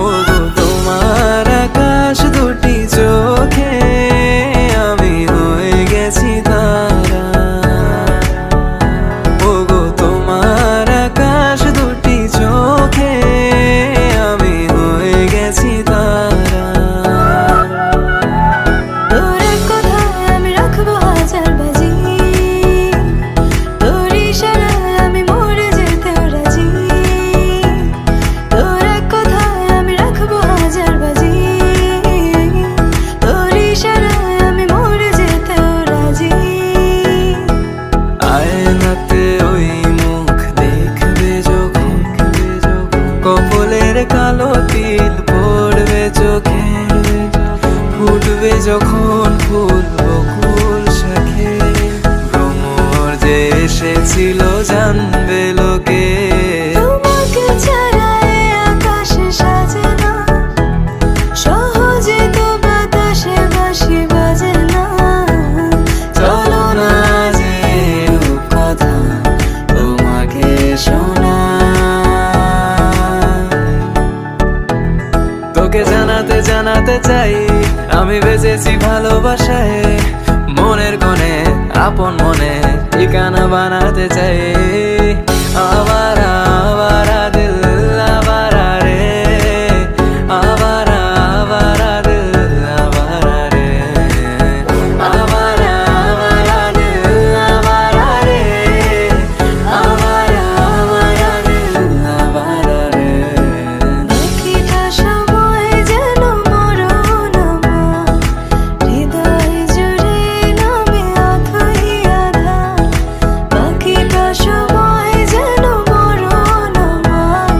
ওগো তোমার আকাশ দুটি চোখে আমি হয়ে গেছি তারা। ওগো তোমার আকাশ দুটি চোখে আমি হয়ে গেছি তারা। তোর কথায় আমি রাখবো হাজার বাজি, তোর ইশারায় আমি মরে যেতেও রাজি। তোর কথায় আমি রাখবো হাজার বাজি, তোর ইশারায় আমি মরে যেতেও রাজি। আয়নাতে ওই মুখ দেখবে যখন, কপালের কালো তিল পড়বে চোখে, ফুটবে যখন ফুল বকুল শাখে, ভ্রমর যে এসেছিল জানবে লোকে। তোমাকে ছাড়া এ আকাশ সাজে না, সহজে তো বাতাসে বাঁশি বাজে না। চলো না যে কথা তোমাকে তোকে জানাতে জানাতে চাই আমি বেঁচেছি ভালোবাসায়। মনের কোণে আপন মনে ঠিকানা বানাতে চাই। আবারা আবারা দিল আবারা রে, আবারা আবারা দিল আবারা রে, আবারা আবারা দিল আবারা রে, আবারা আবারা দিল আবারা রে। বাকিটা সময় যেন মরণ আমার, হৃদয় জুড়ে নামে অথই আধার। বাকিটা সময় যেন মরণ আমার,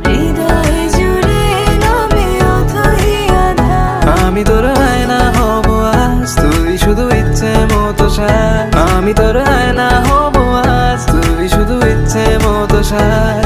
হৃদয় জুড়ে নামে অথই আধার। আমি তোর আয়না হব আজ, তুই শুধু ইচ্ছে মতো সাজ। আমি তোর আয়না হব আজ, তুই শুধু ইচ্ছে মতো সাজ।